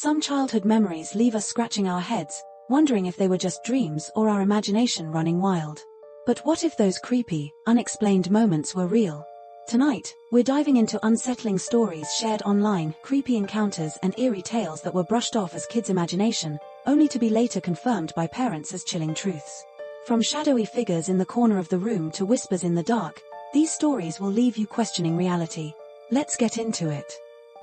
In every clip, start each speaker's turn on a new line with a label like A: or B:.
A: Some childhood memories leave us scratching our heads, wondering if they were just dreams or our imagination running wild. But what if those creepy, unexplained moments were real? Tonight, we're diving into unsettling stories shared online, creepy encounters and eerie tales that were brushed off as kids' imagination, only to be later confirmed by parents as chilling truths. From shadowy figures in the corner of the room to whispers in the dark, these stories will leave you questioning reality. Let's get into it.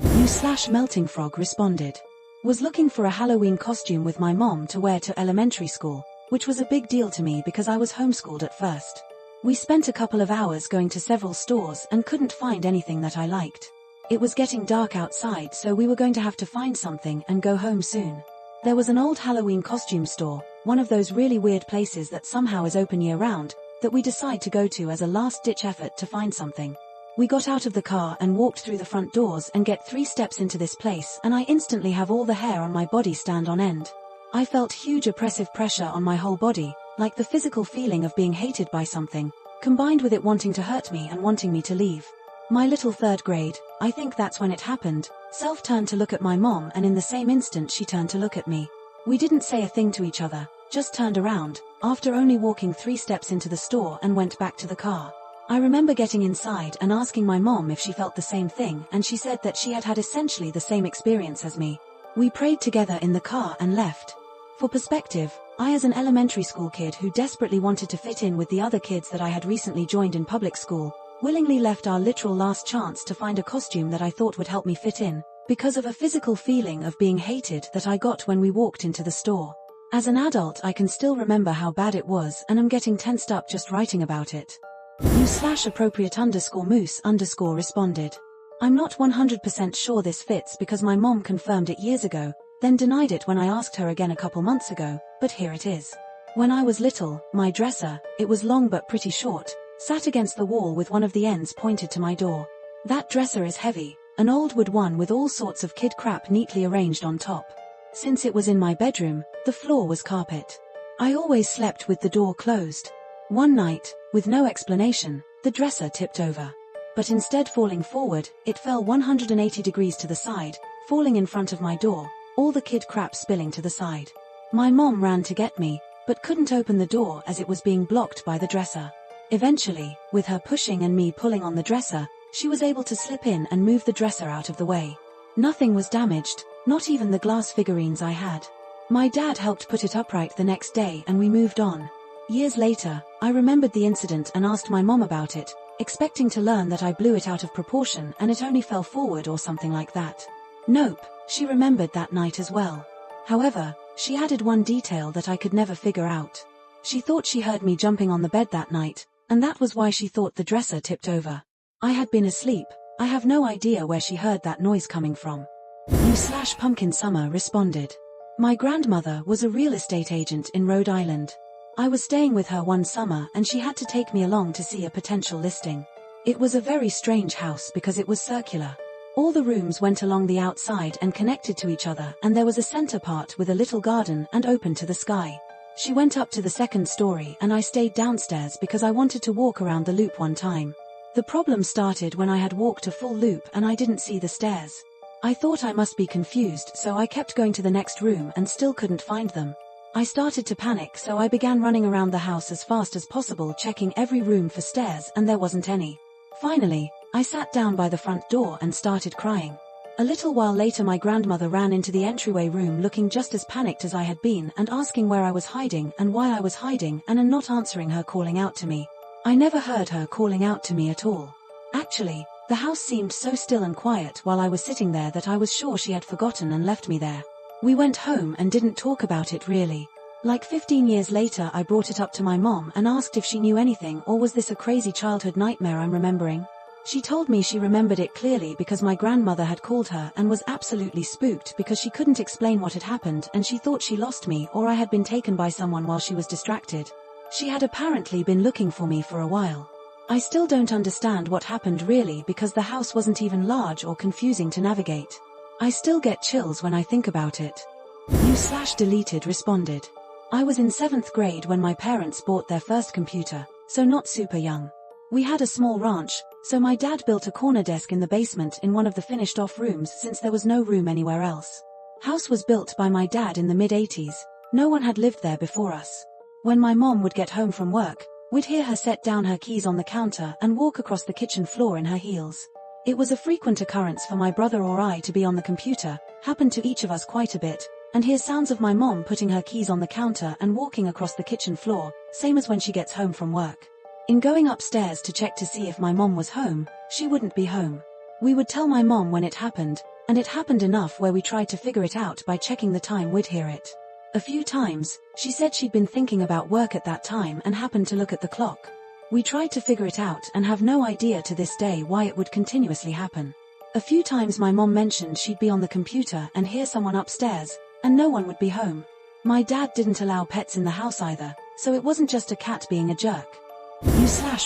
A: You/Melting Frog responded. Was looking for a Halloween costume with my mom to wear to elementary school, which was a big deal to me because I was homeschooled at first. We spent a couple of hours going to several stores and couldn't find anything that I liked. It was getting dark outside, so we were going to have to find something and go home soon. There was an old Halloween costume store, one of those really weird places that somehow is open year-round, that we decide to go to as a last-ditch effort to find something. We got out of the car and walked through the front doors and get 3 steps into this place, and I instantly have all the hair on my body stand on end. I felt huge oppressive pressure on my whole body, like the physical feeling of being hated by something, combined with it wanting to hurt me and wanting me to leave. My little 3rd grade, I think that's when it happened, self turned to look at my mom, and in the same instant she turned to look at me. We didn't say a thing to each other, just turned around, after only walking 3 steps into the store, and went back to the car. I remember getting inside and asking my mom if she felt the same thing, and she said that she had had essentially the same experience as me. We prayed together in the car and left. For perspective, I, as an elementary school kid who desperately wanted to fit in with the other kids that I had recently joined in public school, willingly left our literal last chance to find a costume that I thought would help me fit in, because of a physical feeling of being hated that I got when we walked into the store. As an adult, I can still remember how bad it was, and I'm getting tensed up just writing about it. You/appropriate_moose_ responded. I'm not 100% sure this fits because my mom confirmed it years ago, then denied it when I asked her again a couple months ago, but here it is. When I was little, my dresser, it was long but pretty short, sat against the wall with one of the ends pointed to my door. That dresser is heavy, an old wood one with all sorts of kid crap neatly arranged on top. Since it was in my bedroom, the floor was carpet. I always slept with the door closed. One night, with no explanation, the dresser tipped over. But instead falling forward, it fell 180 degrees to the side, falling in front of my door, all the kid crap spilling to the side. My mom ran to get me, but couldn't open the door as it was being blocked by the dresser. Eventually, with her pushing and me pulling on the dresser, she was able to slip in and move the dresser out of the way. Nothing was damaged, not even the glass figurines I had. My dad helped put it upright the next day and we moved on. Years later, I remembered the incident and asked my mom about it, expecting to learn that I blew it out of proportion and it only fell forward or something like that. Nope, she remembered that night as well. However, she added one detail that I could never figure out. She thought she heard me jumping on the bed that night, and that was why she thought the dresser tipped over. I had been asleep. I have no idea where she heard that noise coming from. You/Pumpkin Summer responded. My grandmother was a real estate agent in Rhode Island. I was staying with her one summer and she had to take me along to see a potential listing. It was a very strange house because it was circular. All the rooms went along the outside and connected to each other, and there was a center part with a little garden and open to the sky. She went up to the 2nd story and I stayed downstairs because I wanted to walk around the loop one time. The problem started when I had walked a full loop and I didn't see the stairs. I thought I must be confused, so I kept going to the next room and still couldn't find them. I started to panic, so I began running around the house as fast as possible, checking every room for stairs, and there wasn't any. Finally, I sat down by the front door and started crying. A little while later my grandmother ran into the entryway room looking just as panicked as I had been and asking where I was hiding and why I was hiding, and not answering her calling out to me. I never heard her calling out to me at all. Actually, the house seemed so still and quiet while I was sitting there that I was sure she had forgotten and left me there. We went home and didn't talk about it really. Like 15 years later I brought it up to my mom and asked if she knew anything, or was this a crazy childhood nightmare I'm remembering. She told me she remembered it clearly because my grandmother had called her and was absolutely spooked because she couldn't explain what had happened and she thought she lost me or I had been taken by someone while she was distracted. She had apparently been looking for me for a while. I still don't understand what happened really because the house wasn't even large or confusing to navigate. I still get chills when I think about it. You/deleted responded. I was in 7th grade when my parents bought their first computer, so not super young. We had a small ranch, so my dad built a corner desk in the basement in one of the finished off rooms since there was no room anywhere else. House was built by my dad in the mid-80s. No one had lived there before us. When my mom would get home from work, we'd hear her set down her keys on the counter and walk across the kitchen floor in her heels. It was a frequent occurrence for my brother or I to be on the computer, happened to each of us quite a bit, and hear sounds of my mom putting her keys on the counter and walking across the kitchen floor, same as when she gets home from work. In going upstairs to check to see if my mom was home, she wouldn't be home. We would tell my mom when it happened, and it happened enough where we tried to figure it out by checking the time we'd hear it. A few times, she said she'd been thinking about work at that time and happened to look at the clock. We tried to figure it out and have no idea to this day why it would continuously happen. A few times my mom mentioned she'd be on the computer and hear someone upstairs, and no one would be home. My dad didn't allow pets in the house either, so it wasn't just a cat being a jerk.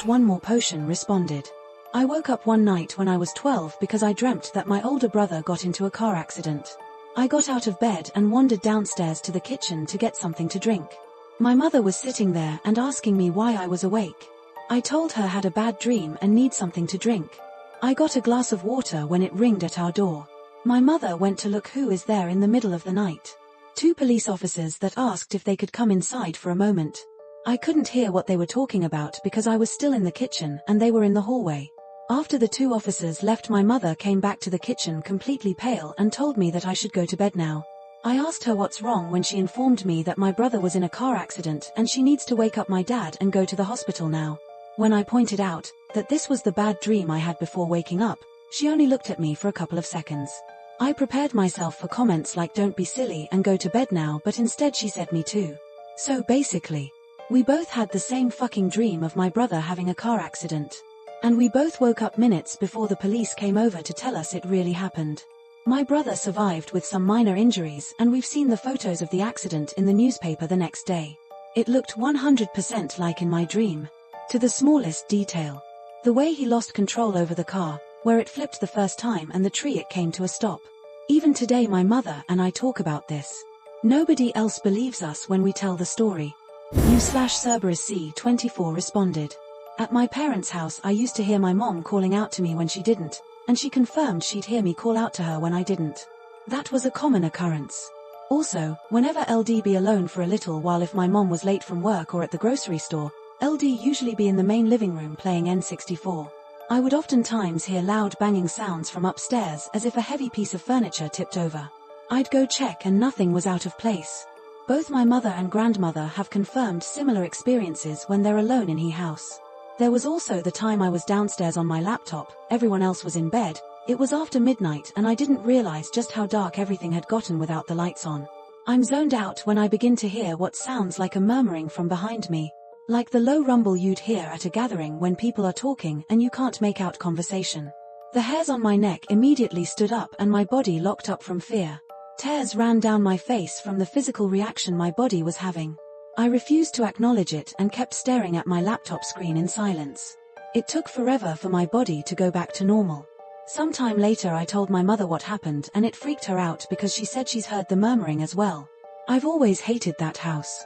A: One more potion responded. I woke up one night when I was 12 because I dreamt that my older brother got into a car accident. I got out of bed and wandered downstairs to the kitchen to get something to drink. My mother was sitting there and asking me why I was awake. I told her I had a bad dream and need something to drink. I got a glass of water when it ringed at our door. My mother went to look who is there in the middle of the night. 2 police officers that asked if they could come inside for a moment. I couldn't hear what they were talking about because I was still in the kitchen and they were in the hallway. After the 2 officers left, my mother came back to the kitchen completely pale and told me that I should go to bed now. I asked her what's wrong when she informed me that my brother was in a car accident and she needs to wake up my dad and go to the hospital now. When I pointed out that this was the bad dream I had before waking up, she only looked at me for a couple of seconds. I prepared myself for comments like don't be silly and go to bed now, but instead she said me too. So basically, we both had the same fucking dream of my brother having a car accident. And we both woke up minutes before the police came over to tell us it really happened. My brother survived with some minor injuries and we've seen the photos of the accident in the newspaper the next day. It looked 100% like in my dream. To the smallest detail. The way he lost control over the car, where it flipped the first time and the tree it came to a stop. Even today my mother and I talk about this. Nobody else believes us when we tell the story. Cerberus C24 responded. At my parents' house I used to hear my mom calling out to me when she didn't, and she confirmed she'd hear me call out to her when I didn't. That was a common occurrence. Also, whenever LD be alone for a little while, if my mom was late from work or at the grocery store, LD usually be in the main living room playing N64. I would oftentimes hear loud banging sounds from upstairs as if a heavy piece of furniture tipped over. I'd go check and nothing was out of place. Both my mother and grandmother have confirmed similar experiences when they're alone in the house. There was also the time I was downstairs on my laptop, everyone else was in bed, it was after midnight and I didn't realize just how dark everything had gotten without the lights on. I'm zoned out when I begin to hear what sounds like a murmuring from behind me. Like the low rumble you'd hear at a gathering when people are talking and you can't make out conversation. The hairs on my neck immediately stood up and my body locked up from fear. Tears ran down my face from the physical reaction my body was having. I refused to acknowledge it and kept staring at my laptop screen in silence. It took forever for my body to go back to normal. Sometime later I told my mother what happened and it freaked her out because she said she's heard the murmuring as well. I've always hated that house.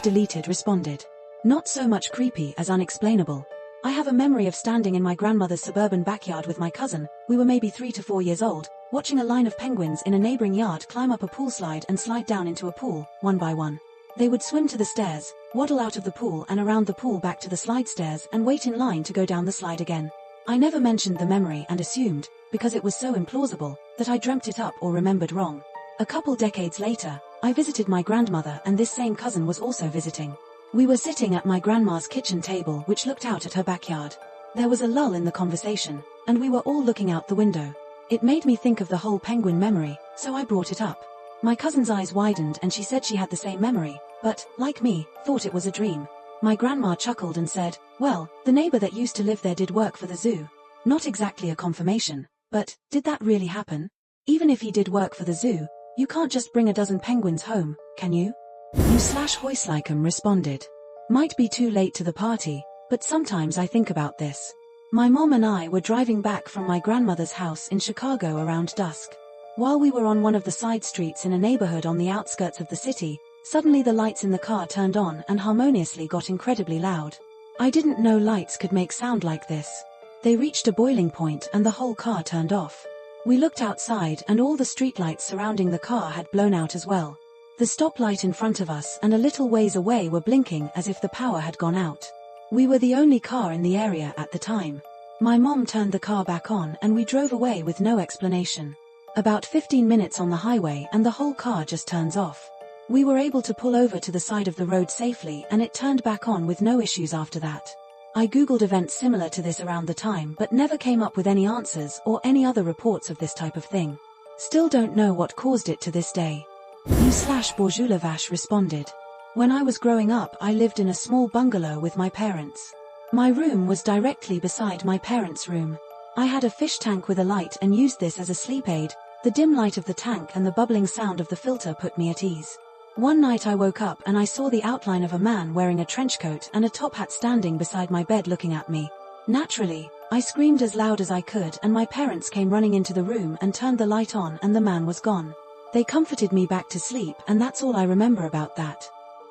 A: Deleted responded. Not so much creepy as unexplainable. I have a memory of standing in my grandmother's suburban backyard with my cousin, we were maybe 3 to 4 years old, watching a line of penguins in a neighboring yard climb up a pool slide and slide down into a pool, one by one. They would swim to the stairs, waddle out of the pool and around the pool back to the slide stairs and wait in line to go down the slide again. I never mentioned the memory and assumed, because it was so implausible, that I dreamt it up or remembered wrong. A couple decades later, I visited my grandmother and this same cousin was also visiting. We were sitting at my grandma's kitchen table which looked out at her backyard. There was a lull in the conversation, and we were all looking out the window. It made me think of the whole penguin memory, so I brought it up. My cousin's eyes widened and she said she had the same memory, but, like me, thought it was a dream. My grandma chuckled and said, well, the neighbor that used to live there did work for the zoo. Not exactly a confirmation, but, did that really happen? Even if he did work for the zoo, you can't just bring a dozen penguins home, can you? Hoislycum responded. Might be too late to the party, but sometimes I think about this. My mom and I were driving back from my grandmother's house in Chicago around dusk. While we were on one of the side streets in a neighborhood on the outskirts of the city, suddenly the lights in the car turned on and harmoniously got incredibly loud. I didn't know lights could make sound like this. They reached a boiling point and the whole car turned off. We looked outside and all the streetlights surrounding the car had blown out as well. The stoplight in front of us and a little ways away were blinking as if the power had gone out. We were the only car in the area at the time. My mom turned the car back on and we drove away with no explanation. About 15 minutes on the highway and the whole car just turns off. We were able to pull over to the side of the road safely and it turned back on with no issues after that. I googled events similar to this around the time but never came up with any answers or any other reports of this type of thing. Still don't know what caused it to this day. You/Bourjoulevache responded. When I was growing up I lived in a small bungalow with my parents. My room was directly beside my parents' room. I had a fish tank with a light and used this as a sleep aid. The dim light of the tank and the bubbling sound of the filter put me at ease. One night I woke up and I saw the outline of a man wearing a trench coat and a top hat standing beside my bed looking at me. Naturally, I screamed as loud as I could and my parents came running into the room and turned the light on and the man was gone. They comforted me back to sleep and that's all I remember about that.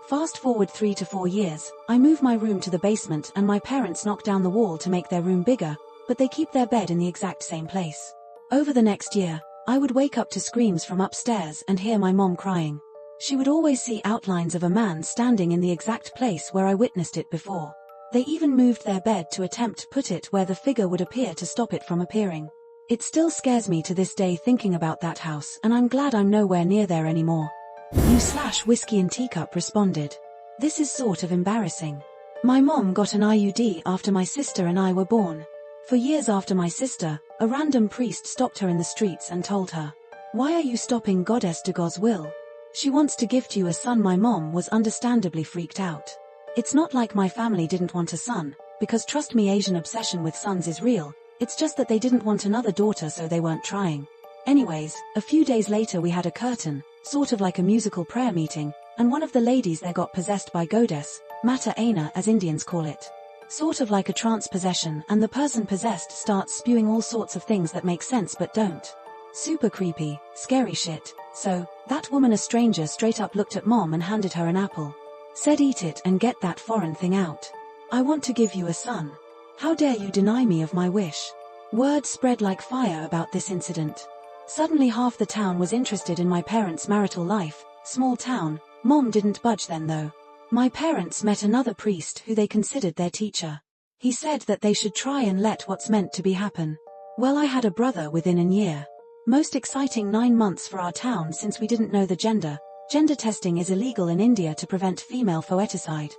A: Fast forward 3 to 4 years, I move my room to the basement and my parents knock down the wall to make their room bigger, but they keep their bed in the exact same place. Over the next year, I would wake up to screams from upstairs and hear my mom crying. She would always see outlines of a man standing in the exact place where I witnessed it before. They even moved their bed to attempt to put it where the figure would appear to stop it from appearing. It still scares me to this day thinking about that house and I'm glad I'm nowhere near there anymore. You/Whiskey and Teacup responded. This is sort of embarrassing. My mom got an IUD after my sister and I were born. For years after my sister, a random priest stopped her in the streets and told her, "Why are you stopping Goddess de God's will? She wants to gift you a son." My mom was understandably freaked out. It's not like my family didn't want a son, because trust me, Asian obsession with sons is real. It's just that they didn't want another daughter so they weren't trying. Anyways, a few days later we had a curtain, sort of like a musical prayer meeting, and one of the ladies there got possessed by Goddess, Mata Aina as Indians call it. Sort of like a trance possession, and the person possessed starts spewing all sorts of things that make sense but don't. Super creepy, scary shit. So, that woman, a stranger, straight up looked at mom and handed her an apple. Said, "Eat it and get that foreign thing out. I want to give you a son. How dare you deny me of my wish?" Word spread like fire about this incident. Suddenly half the town was interested in my parents' marital life. Small town. Mom didn't budge then though. My parents met another priest who they considered their teacher. He said that they should try and let what's meant to be happen. Well, I had a brother within a year. Most exciting 9 months for our town since we didn't know the gender. Gender testing is illegal in India to prevent female foeticide.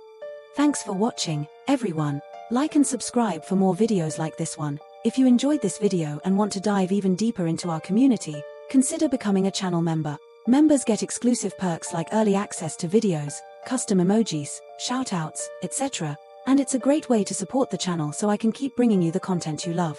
A: Thanks for watching, everyone. Like and subscribe for more videos like this one. If you enjoyed this video and want to dive even deeper into our community, consider becoming a channel member. Members get exclusive perks like early access to videos, custom emojis, shoutouts, etc. And it's a great way to support the channel so I can keep bringing you the content you love.